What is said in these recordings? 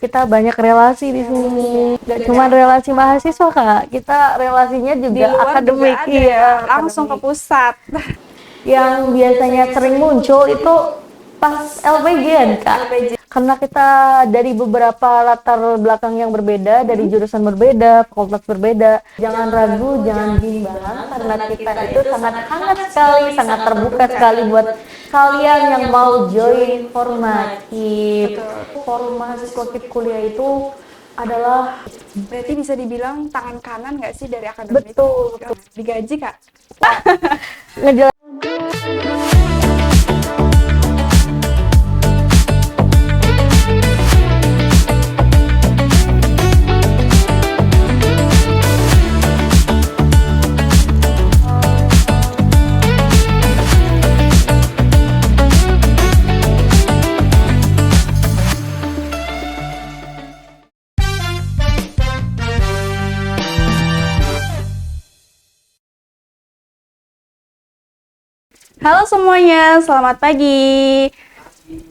kita banyak relasi di sini. Gak cuma relasi mahasiswa Kak, kita relasinya juga Di luar akademik. juga ada ya, langsung ke pusat. Yang biasanya sering muncul itu pas LPG Kak. Karena kita dari beberapa latar belakang yang berbeda, dari jurusan berbeda, fakultas berbeda. Jangan ragu, jangan bimbang, karena kita itu sangat hangat sekali, sangat terbuka sekali buat kalian yang mau join formatif. Forum mahasiswa KIP kuliah itu adalah Berarti bisa dibilang tangan kanan nggak sih dari akademik? betul. Digaji Kak? Ngejelasin Halo semuanya, selamat pagi.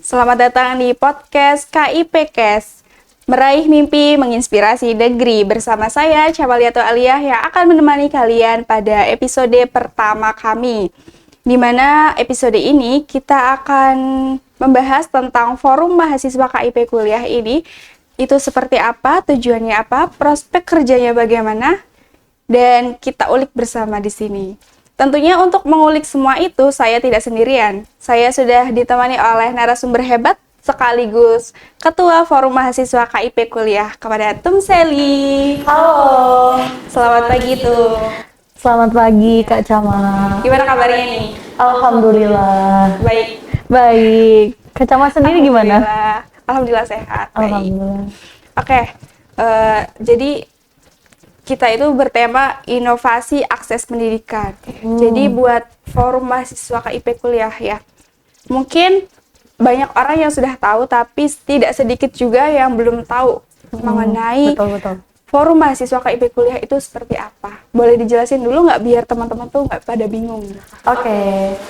Selamat datang di podcast KIP Kes. Meraih mimpi menginspirasi negeri bersama saya Cabaliato Aliyah yang akan menemani kalian pada episode pertama kami. Di mana episode ini kita akan membahas tentang forum mahasiswa KIP kuliah ini. Itu seperti apa, tujuannya apa, prospek kerjanya bagaimana, dan kita ulik bersama di sini. Tentunya untuk mengulik semua itu, saya tidak sendirian. Saya sudah ditemani oleh narasumber hebat sekaligus Ketua Forum Mahasiswa KIP Kuliah kepada Tum Seli. halo. Selamat pagi Tum. Selamat pagi Kak Cama. Gimana kabarnya nih? Alhamdulillah. Baik. Baik. Kak Cama sendiri gimana? Alhamdulillah sehat. Baik. Alhamdulillah. Oke, jadi kita itu bertema inovasi akses pendidikan. Jadi buat forum mahasiswa KIP kuliah ya, mungkin banyak orang yang sudah tahu, tapi tidak sedikit juga yang belum tahu mengenai Betul. forum mahasiswa KIP kuliah itu seperti apa. Boleh dijelasin dulu nggak biar teman-teman tuh nggak pada bingung? Oke,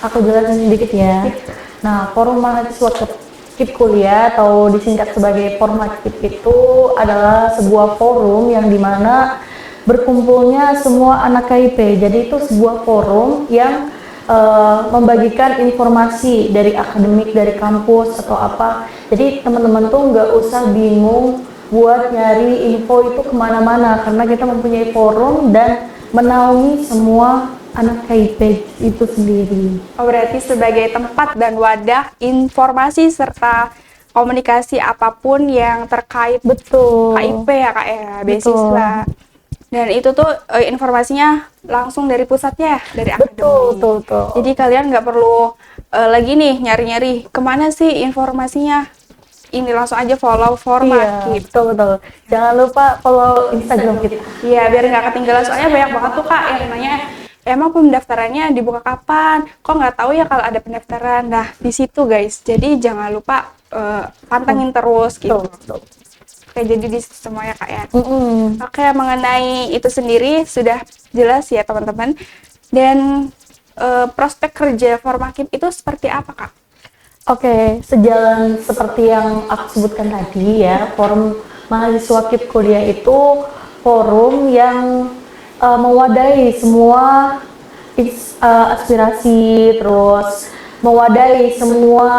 aku jelasin sedikit ya. Nah, forum mahasiswa KIP kuliah atau disingkat sebagai Forma KIP itu adalah sebuah forum yang dimana berkumpulnya semua anak KIP. Jadi itu sebuah forum yang membagikan informasi dari akademik, dari kampus atau apa. Jadi teman-teman tuh nggak usah bingung buat nyari info itu kemana-mana, karena kita mempunyai forum dan menaungi semua anak KIP itu sendiri. Oh, berarti sebagai tempat dan wadah informasi serta komunikasi apapun yang terkait Betul. KIP ya Kak ya, beasiswa. Dan itu tuh informasinya langsung dari pusatnya, dari akademi. Betul. Jadi kalian nggak perlu lagi nih nyari-nyari kemana sih informasinya. Ini langsung aja follow Forma Iya, gitu. betul. Jangan lupa follow Instagram kita. Iya, biar nggak ketinggalan, soalnya banyak banget tuh Kak yang nanya, emang pendaftarannya dibuka kapan? Kok nggak tahu ya kalau ada pendaftaran? Nah, di situ guys. Jadi jangan lupa pantengin terus gitu. Betul. Oke, jadi di situ semuanya Kak ya. Oke, mengenai itu sendiri sudah jelas ya teman-teman. Dan prospek kerja Formakim itu seperti apa Kak? Oke, sejalan seperti yang aku sebutkan tadi ya, forum mahasiswa KIP kuliah itu forum yang mewadahi semua aspirasi, terus mewadahi semua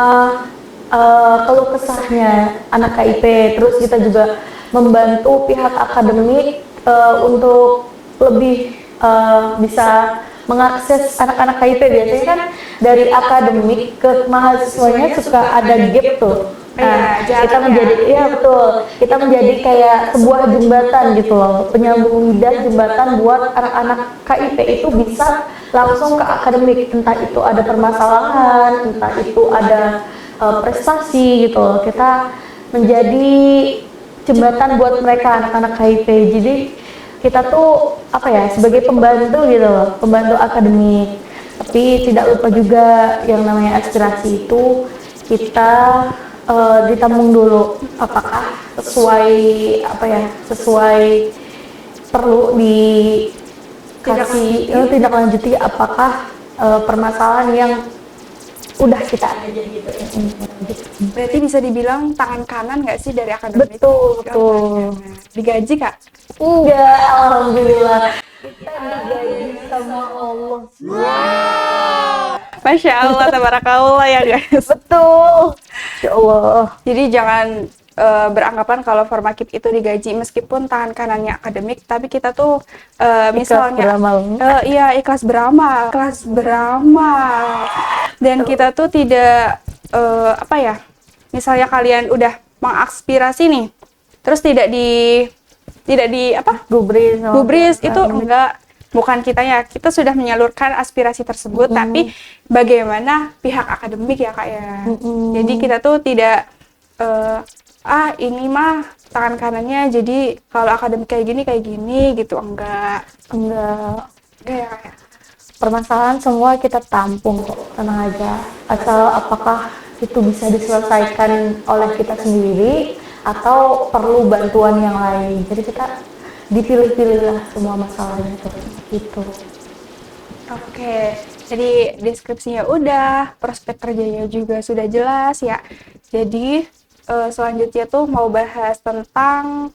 keluh kesahnya anak KIP. Terus kita juga membantu pihak akademik untuk lebih bisa mengakses anak-anak KIP. Biasanya kan dari akademik ke mahasiswanya suka ada gap tuh. Nah, kita menjadi, iya betul, kita menjadi kayak sebuah jembatan gitu loh, penyambung lidah jembatan buat anak-anak KIP itu bisa langsung ke akademik, entah itu ada permasalahan, entah itu ada prestasi gitu loh. Kita menjadi jembatan buat mereka anak-anak KIP. Jadi kita tuh apa ya, sebagai pembantu gitu loh, pembantu akademik. Tapi tidak lupa juga yang namanya aspirasi itu kita ditampung dulu, apakah sesuai apa ya, sesuai perlu dikasih tindak lanjuti, apakah permasalahan yang udah kita aja gitu. Berarti bisa dibilang tangan kanan nggak sih dari akademik? Betul. Digaji Kak? Enggak, alhamdulillah kita digaji sama Allah. Masya Allah, tabarakallah ya guys. Betul. Ya Allah. Jadi jangan beranggapan kalau Formakip itu digaji meskipun tangan kanannya akademik, tapi kita tuh misalnya beramal. Iya, ikhlas beramal. Dan kita tuh tidak apa ya? Misalnya kalian udah mengaspirasi nih, terus tidak di apa? Gubris itu enggak, bukan kitanya. Kita sudah menyalurkan aspirasi tersebut, tapi bagaimana pihak akademik ya Kak ya. Jadi kita tuh tidak ini mah tangan kanannya, jadi kalau akademik kayak gini gitu, enggak ya Kak ya. Permasalahan semua kita tampung kok, tenang aja. Asal apakah itu bisa diselesaikan oleh kita sendiri atau perlu bantuan yang lain. Jadi kita dipilih-pilih lah semua masalahnya tuh gitu. Oke, jadi deskripsinya udah, prospek kerjanya juga sudah jelas ya. Jadi selanjutnya tuh mau bahas tentang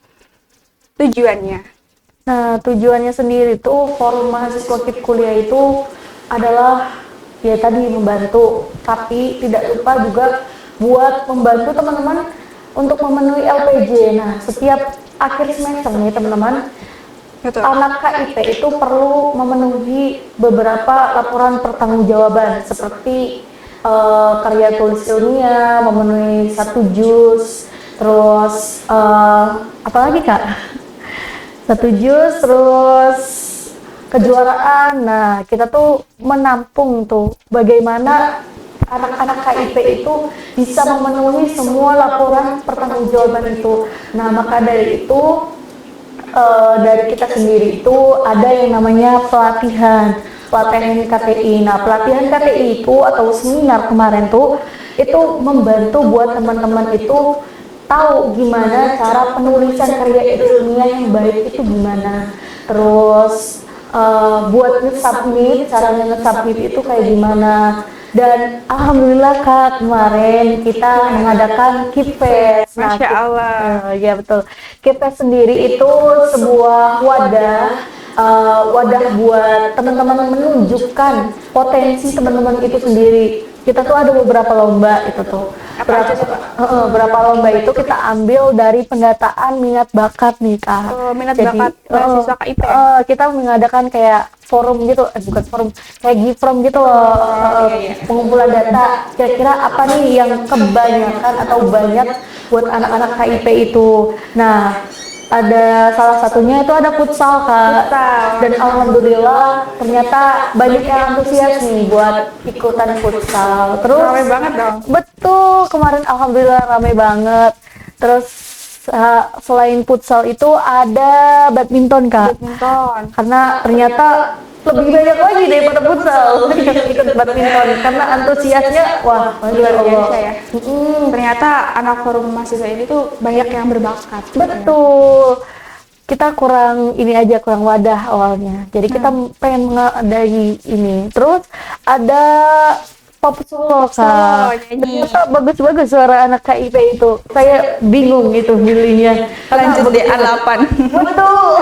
tujuannya. Nah, tujuannya sendiri tuh Forum Mahasiswa KIP Kuliah itu adalah ya tadi membantu, tapi tidak lupa juga buat membantu teman-teman untuk memenuhi LPJ. Nah, setiap akhir semester nih teman-teman, Betul. anak KIP itu perlu memenuhi beberapa laporan pertanggungjawaban seperti karya tulis ilmiah, memenuhi 1 juz, terus apa lagi Kak? 1 juz, terus kejuaraan. Nah, kita tuh menampung tuh bagaimana anak-anak KIP itu bisa memenuhi semua laporan pertanggungjawaban itu. Nah, maka dari itu dari kita sendiri itu ada yang namanya pelatihan KTI. Nah, pelatihan KTI itu atau seminar kemarin tuh itu membantu buat teman-teman itu tahu gimana cara penulisan karya ilmiah yang baik itu gimana. Terus buat nge-submit, caranya nge-submit itu kayak gimana. Dan alhamdulillah Kak, kemarin kita mengadakan KIPES. Masya Allah. Ya betul. KIPES sendiri itu sebuah wadah buat teman-teman menunjukkan potensi teman-teman itu sendiri. Kita tuh ada beberapa lomba itu tuh. Berapa lomba itu kita ambil dari pendataan minat bakat nih Kak. Minat Jadi, bakat mahasiswa KIP. kita mengadakan kayak forum gitu, bukan forum, kayak GIFROM gitu loh, pengumpulan data. Kira-kira apa nih yang kebanyakan atau banyak buat anak-anak KIP itu. Nah, ada salah satunya itu ada futsal Kak. Dan alhamdulillah ternyata banyak yang antusias nih buat ikutan futsal. Terus Ramai banget dong. Betul, kemarin alhamdulillah ramai banget. Terus selain futsal itu ada badminton Kak. Karena ternyata lebih banyak lagi daripada futsal yang ikut badminton karena antusiasnya wah Luar biasa ya. Mm-mm. Ternyata anak forum mahasiswa ini tuh banyak yang berbakat. Betul. Kita kurang wadah awalnya. Jadi kita pengen mengadakan ini. Terus ada pop solo Kak. Ternyata bagus-bagus suara anak KIP itu. Saya bingung itu milihnya. Lanjut deh A8. Betul.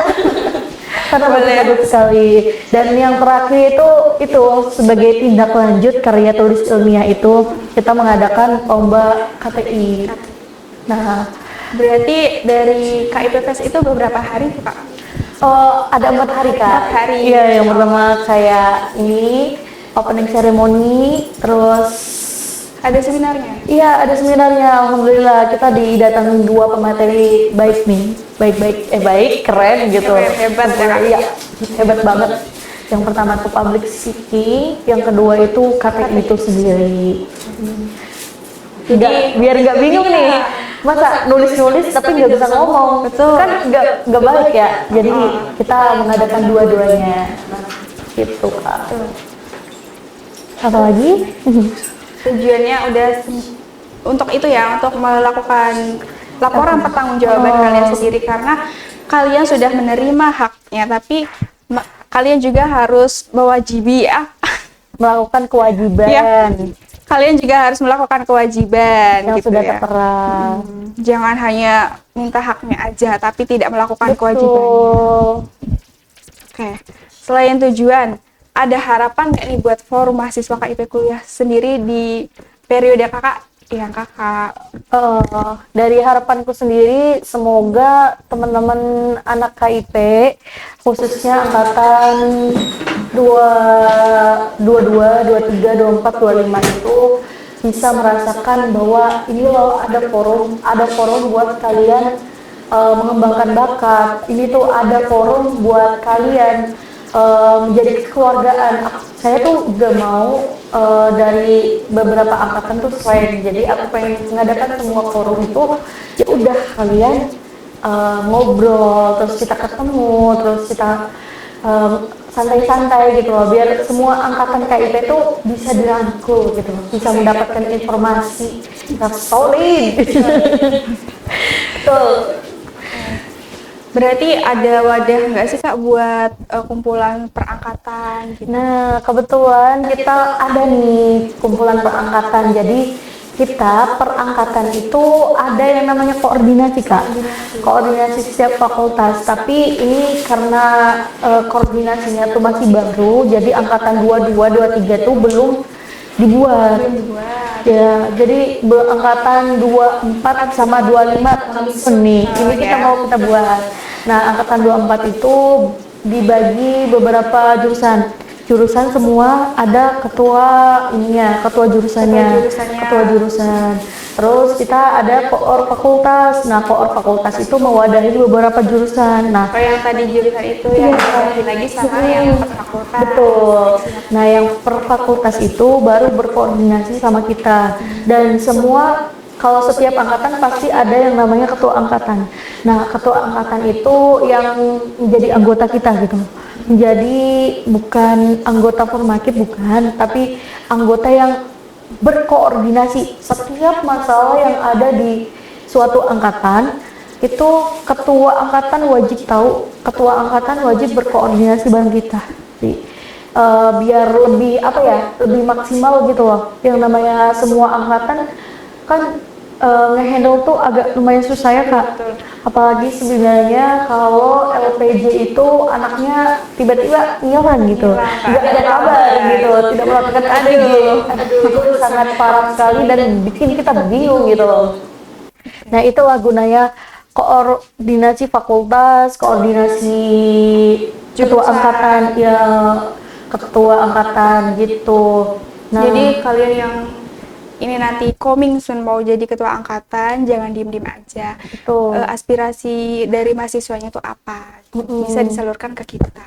Karena bagus sekali. Dan yang terakhir itu sebagai tindak lanjut karya tulis ilmiah itu kita mengadakan lomba KTI. Nah, Berarti dari KIPPS itu beberapa hari tuh Kak? ada 4 hari Kak. 4 hari. Iya, yang pertama saya ini opening ceremony, terus Ada seminarnya? iya ada seminarnya. Alhamdulillah kita didatangi 2 pemateri baik nih, baik keren gitu. Keren, hebat ya. Iya, hebat banget. Yang pertama itu public speaking, yang kedua itu KTI itu sendiri. Biar nggak bingung nih, masa nulis tapi nggak bisa ngomong. Betul. Kan nggak baik ya. Jadi kita mengadakan dua-duanya. Gitu Kak. Apa lagi? Tujuannya udah untuk itu ya, untuk melakukan laporan pertanggungjawaban kalian sendiri karena kalian sudah menerima haknya, tapi kalian juga harus mewajibi Melakukan kewajiban. Ya. kalian juga harus melakukan kewajiban yang gitu sudah ya. tertera. Jangan hanya minta haknya aja, tapi tidak melakukan kewajiban. Betul. Oke, selain tujuan, ada harapan nggak nih buat forum mahasiswa KIP kuliah sendiri di periode kakak? Yang kakak. Dari harapanku sendiri, semoga teman-teman anak KIP, khususnya angkatan 22, 23, 24, 25 itu bisa merasakan bahwa ini loh ada forum buat kalian mengembangkan bakat. Ini tuh ada forum buat kalian menjadi kekeluargaan. Saya tuh gak mau dari beberapa angkatan tuh selain, jadi aku pengen mengadakan semua forum itu ya udah kalian ngobrol, terus kita ketemu, terus kita santai-santai gitu loh, biar semua angkatan KIP tuh bisa dirangkul gitu, bisa mendapatkan informasi yang solid. Tuh. Berarti ada wadah nggak sih kak buat kumpulan perangkatan gitu? Nah, kebetulan kita ada nih kumpulan perangkatan. Jadi kita perangkatan itu ada yang namanya koordinasi kak. Koordinasi setiap fakultas. Tapi ini karena koordinasinya tuh masih baru, jadi angkatan 22, 23 tuh belum dibuat. Ya, jadi angkatan 24 sama 25 nih. Ini kita mau kita buat. Nah, angkatan 24 itu dibagi beberapa jurusan. Jurusan semua ada ketua ininya, ketua jurusannya. Terus kita ada koor fakultas. Nah, koor fakultas itu mewadahi beberapa jurusan. Nah, yang tadi jurusan itu yang lagi sama yang per fakultas. Betul. Nah, yang per fakultas itu baru berkoordinasi sama kita. Dan semua, kalau setiap angkatan pasti ada yang namanya ketua angkatan. Nah, ketua angkatan itu yang menjadi anggota kita gitu. Jadi bukan anggota formatif, bukan, tapi anggota yang berkoordinasi setiap masalah yang ada di suatu angkatan. Itu ketua angkatan wajib tahu, ketua angkatan wajib berkoordinasi bareng kita. Jadi, biar lebih lebih maksimal gitu loh. Yang namanya semua angkatan kan ngehandle tuh agak lumayan susah ya kak. Apalagi sebenarnya kalau LPJ itu anaknya tiba-tiba ngilang gitu, nggak ada kabar gitu, tidak melakukan LPJ. Aduh, itu sangat parah sekali dan bikin kita bingung gitu loh. Nah, itulah gunanya koordinasi fakultas, koordinasi ketua angkatan, ya ketua angkatan gitu. Nah, jadi kalian yang ini nanti coming soon mau jadi ketua angkatan, jangan diem-diem aja. Aspirasi dari mahasiswanya itu apa? Bisa disalurkan ke kita.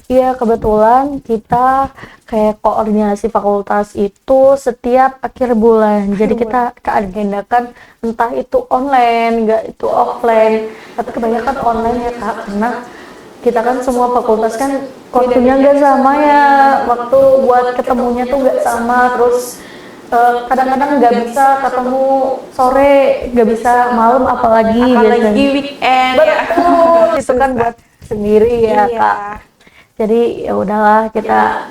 Iya, kebetulan kita kayak koordinasi fakultas itu setiap akhir bulan. Jadi kita keagendakan entah itu online, enggak itu offline. Tapi kebanyakan online ya kak, karena kita kan semua fakultas kan waktunya nggak sama ya. Waktu buat ketemunya tuh nggak sama. Terus kadang-kadang nggak bisa ketemu sore, nggak bisa malam, apalagi weekend. Betul, itu kan buat sendiri ya kak. Jadi ya udahlah, kita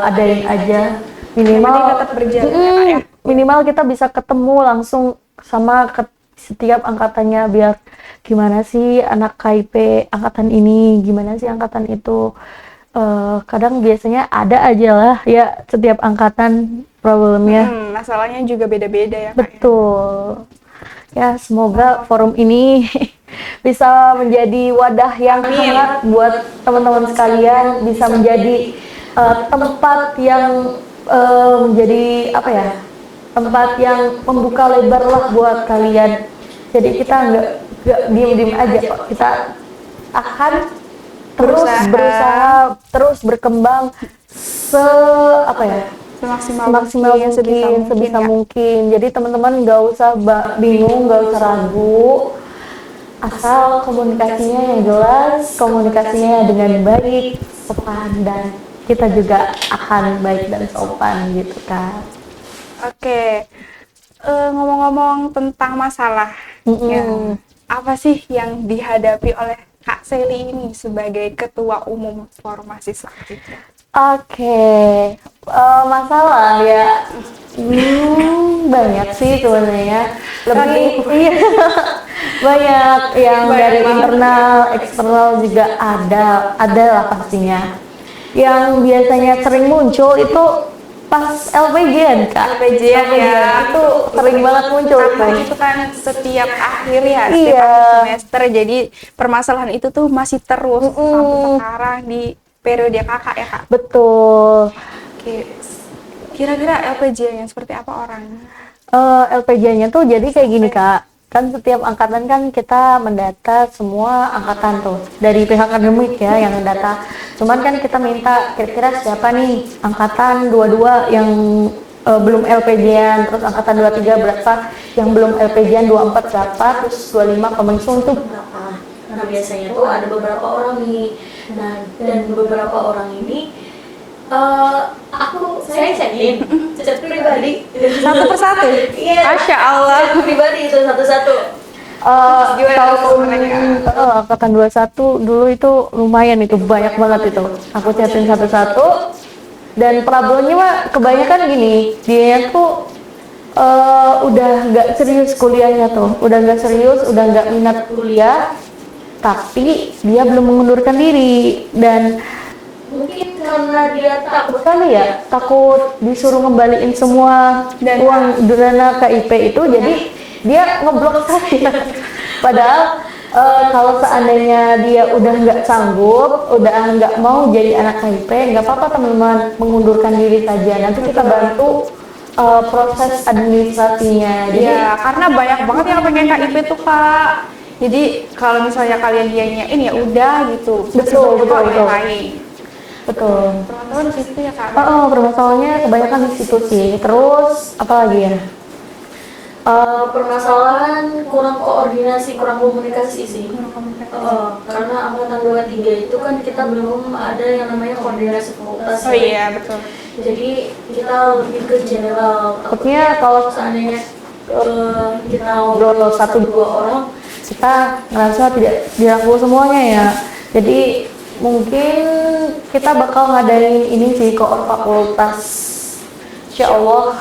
adain aja, minimal tetap berjalan ya kak ya. Minimal kita bisa ketemu langsung sama setiap angkatannya, biar gimana sih anak KIP angkatan ini, gimana sih angkatan itu. Kadang biasanya ada aja lah ya setiap angkatan problemnya. Masalahnya juga beda-beda ya kak. Betul. Ya, semoga forum ini bisa menjadi wadah yang hangat buat teman-teman sekalian, bisa menjadi tempat yang menjadi tempat yang membuka lebar lah buat kalian. Jadi kita nggak diem-diem aja kok, kita akan terus berusaha, terus berkembang semaksimal mungkin, sebisa mungkin. Jadi teman-teman nggak usah bingung, nggak usah ragu, asal komunikasinya yang jelas, komunikasinya dengan baik, sopan, dan kita juga akan baik dan sopan gitu kan. Oke, ngomong-ngomong tentang masalah, apa sih yang dihadapi oleh Kak Sally ini sebagai Ketua Umum Forum Mahasiswa? Oke, masalah ya. Banyak sih sebenarnya. Lebih iya. Banyak yang Banyak dari banget. internal, eksternal juga ada lah pastinya. Yang biasanya sering muncul itu pas LPG-an, Kak. LPG-an ya. Itu sering banget muncul Karena tuh. itu kan setiap akhir ya, setiap Iya. akhir semester. Jadi permasalahan itu tuh masih terus sampai Mm-mm. sekarang di periode kakak ya kak. Betul. Oke. Kira-kira LPG-nya seperti apa orangnya? LPJ-nya tuh jadi kayak gini Kak, kan setiap angkatan kan kita mendata semua angkatan tuh dari pihak akademik ya yang mendata. Cuman kan kita minta kira-kira siapa nih angkatan 22 yang belum LPJ-an, terus angkatan 23 berapa yang belum LPJ-an, 24 berapa, terus 25 Kominfo tuh berapa. Nah biasanya tuh ada beberapa orang nih, nah dan beberapa orang ini saya cekin chat pribadi Satu persatu? Iya. Masya Allah. Chat pribadi itu satu-satu. Gimana Tahun mereka? angkatan 21 dulu itu lumayan itu banyak banget itu. Aku chatin satu-satu dan problemnya mah kebanyakan gini, dia tuh udah nggak serius kuliahnya tuh, udah nggak serius, udah nggak minat kuliah, tapi dia belum mengundurkan diri dan mungkin karena dia takut kali ya, takut disuruh ngembaliin semua uang dana KIP itu, jadi dia ngeblok saya. Padahal kalau seandainya dia udah nggak sanggup, udah nggak mau jadi anak KIP, nggak apa-apa teman-teman, mengundurkan diri saja. Nanti kita bantu proses administrasinya. Jadi Ya, karena banyak banget yang pengen KIP tuh kak. Jadi kalau misalnya kalian dianyain ya udah gitu. Betul, Masih banyak kok betul, yang betul. lain. betul. Teman-teman di situ ya kak. Permasalahannya kebanyakan di situ sih. Terus apa lagi ya? Permasalahan kurang koordinasi, kurang komunikasi sih. Karena angkatan 23 itu kan kita belum ada yang namanya koordinasi fakultas. Oh iya betul. Jadi kita lebih ke general. Takutnya kalau seandainya kita ngobrol satu dua orang, kita ngerasa tidak dirangkul semuanya ya. Jadi mungkin kita bakal ngadain ini sih koor fakultas. Insya Allah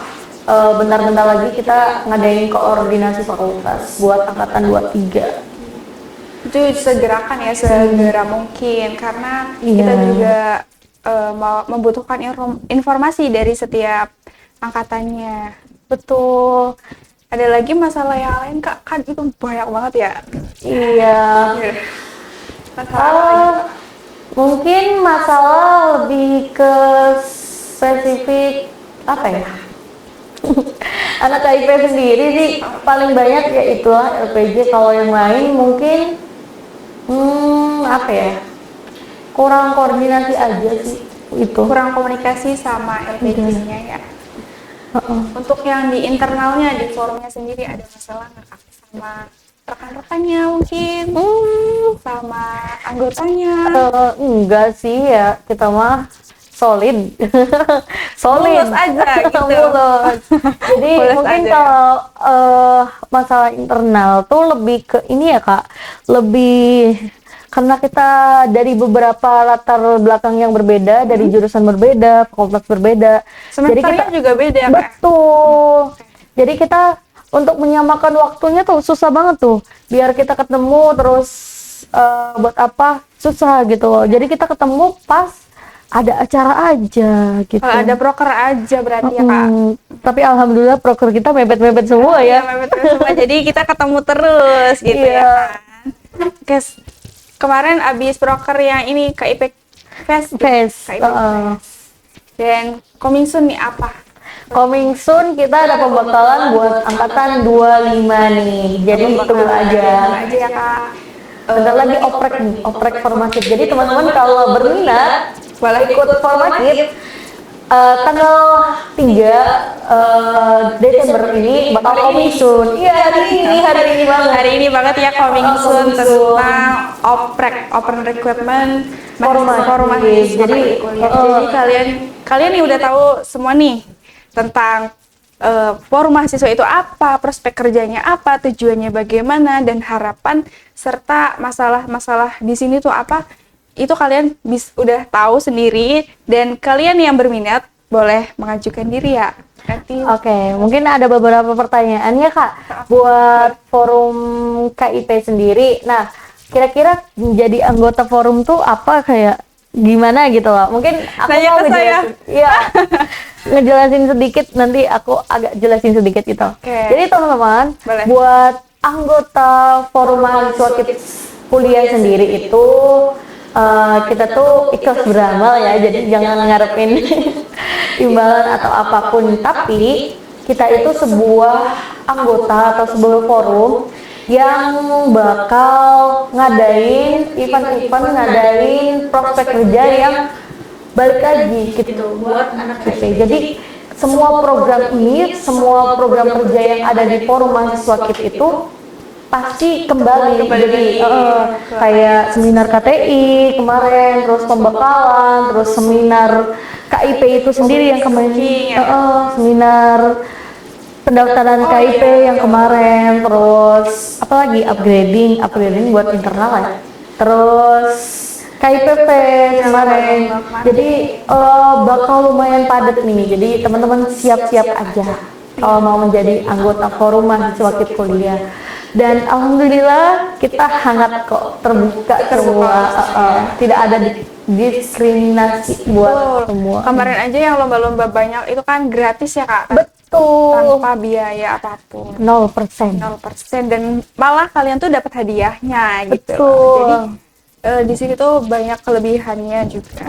bentar-bentar lagi kita ngadain koordinasi fakultas buat angkatan 23. Itu segerakan ya segera mungkin karena Iya. kita juga mau membutuhkan informasi dari setiap angkatannya. Betul. Ada lagi masalah yang lain kak, kan itu banyak banget ya. Iya. Mungkin masalah lebih ke spesifik apa ya? Anak KIP sendiri sih paling banyak ya itulah LPJ. Kalau yang lain mungkin apa ya? Kurang koordinasi aja sih itu. Kurang komunikasi sama LPG-nya ya. Untuk yang di internalnya, di forumnya sendiri ada masalah nggak kak? Sama rekan-rekannya mungkin? Sama anggotanya? Enggak sih ya, kita mah solid. Solid Mulus aja gitu. Mulus. Jadi Mulus mungkin aja. kalau masalah internal tuh lebih ke ini ya kak, lebih karena kita dari beberapa latar belakang yang berbeda, dari jurusan berbeda, fakultas berbeda. Semesternya juga beda ya kak? Betul. Jadi kita untuk menyamakan waktunya tuh susah banget tuh. Biar kita ketemu terus buat apa susah gitu. Jadi kita ketemu pas ada acara aja gitu. Kalau ada broker aja berarti ya kak? Tapi alhamdulillah proker kita mepet-mepet semua ya. Mepet semua, jadi kita ketemu terus gitu Iya. ya kan? Guys, kemarin abis broker yang ini KIP Fest. Fest. KIP Fest. Dan coming soon nih apa? Coming soon kita ada pembekalan buat angkatan 25 nih. Jadi tunggu aja. Aja ya kak. Bentar lagi oprek nih, oprek formatif. Jadi teman-teman kalau berminat Boleh ikut formatif tanggal 3 Desember ini bakal coming soon. Iya hari ini banget. Hari ini banget ya coming soon tentang open recruitment Formatif. Jadi kalian nih udah tahu semua nih tentang forum mahasiswa itu apa, prospek kerjanya apa, tujuannya bagaimana, dan harapan serta masalah-masalah di sini tuh apa. itu kalian udah tahu sendiri, dan kalian yang berminat boleh mengajukan diri ya. Nanti Oke, mungkin ada beberapa pertanyaan ya Kak buat forum KIP sendiri. Nah, kira-kira menjadi anggota forum tuh apa, kayak gimana gitu loh. Mungkin aku Nanya mau ke saya. ngejelasin, iya, ngejelasin sedikit, nanti aku agak jelasin sedikit gitu. Oke. Jadi teman-teman, Boleh. buat anggota forum mahasiswa kuliah sendiri itu kita tuh ikhlas beramal ya, jadi jangan ngarepin imbalan atau apapun, tapi kita itu sebuah anggota atau sebuah forum yang bakal ngadain event-event, ngadain prospek kerja yang balik lagi gitu buat anak KIP. Jadi semua program ini, semua program kerja yang ada di forum mahasiswa KIP itu pasti kembali. Jadi kayak seminar KTI kemarin, terus pembekalan, terus seminar KIP itu sendiri yang kemarin, seminar pendaftaran KIP yang kemarin, terus apalagi upgrading buat internal ya, terus KIPP kemarin. Jadi bakal lumayan padat nih, jadi teman-teman siap-siap aja kalau mau menjadi anggota forum mahasiswa KIP kuliah. Dan alhamdulillah kita hangat kok, terbuka semua, tidak ada diskriminasi buat semua. Kemarin aja yang lomba-lomba banyak itu kan gratis ya Kak? Betul. Tanpa biaya apapun. 0%. 0%, dan malah kalian tuh dapat hadiahnya gitu. Betul. Jadi di sini tuh banyak kelebihannya juga.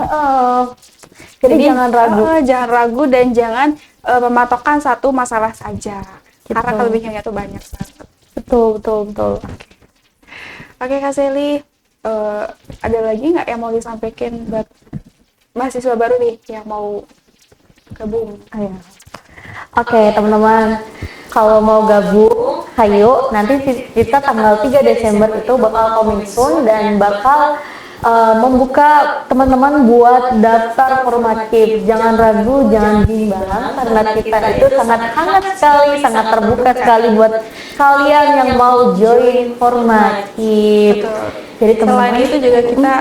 Jadi jangan ragu. Jangan ragu dan jangan mematokkan satu masalah saja. Gitu. Karena kelebihannya tuh banyak banget. Betul. Oke Kak Sally, ada lagi nggak yang mau disampaikan buat mahasiswa baru nih yang mau gabung? Oke, teman-teman, kalau mau gabung, ayo, nanti kita tanggal 3 Desember itu bakal coming soon dan bakal membuka teman-teman buat daftar formatif. Jangan ragu, jangan bimbang, karena kita itu sangat hangat sekali, sangat terbuka sekali buat kalian yang mau join formatif. Jadi teman-teman, Selain itu juga kita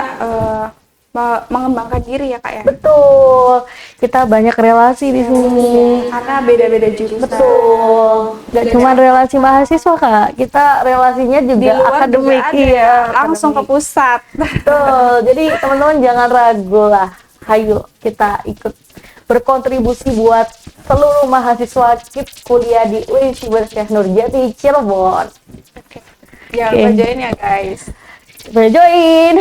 mengembangkan diri ya Kak ya. betul, kita banyak relasi di sini. Karena beda-beda jurusan. Betul, nggak cuma relasi mahasiswa Kak, kita relasinya Di juga luar akademik, juga ada, iya, langsung ke akademik. pusat. Betul, jadi teman-teman jangan ragu lah, ayo kita ikut berkontribusi buat seluruh mahasiswa KIP kuliah di Universitas Nurjati Cirebon. Jangan Oke. kerjain ya guys. Berjoin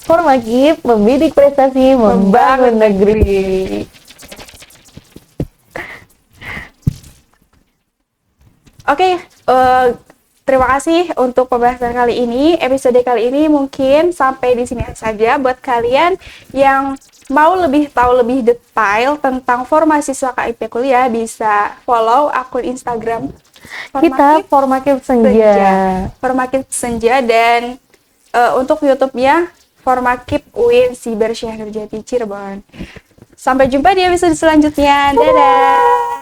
Formakip, membidik prestasi, membangun negeri. Oke, terima kasih untuk pembahasan kali ini. Episode kali ini mungkin sampai di sini saja. Buat kalian yang mau tahu lebih detail tentang formasi mahasiswa KIP kuliah, bisa follow akun Instagram Kita Formakip Senja. Formakip Senja, dan untuk YouTube-nya Formakip UIN Sibersyah Nurjati Cirebon. Sampai jumpa di episode selanjutnya. Dadah.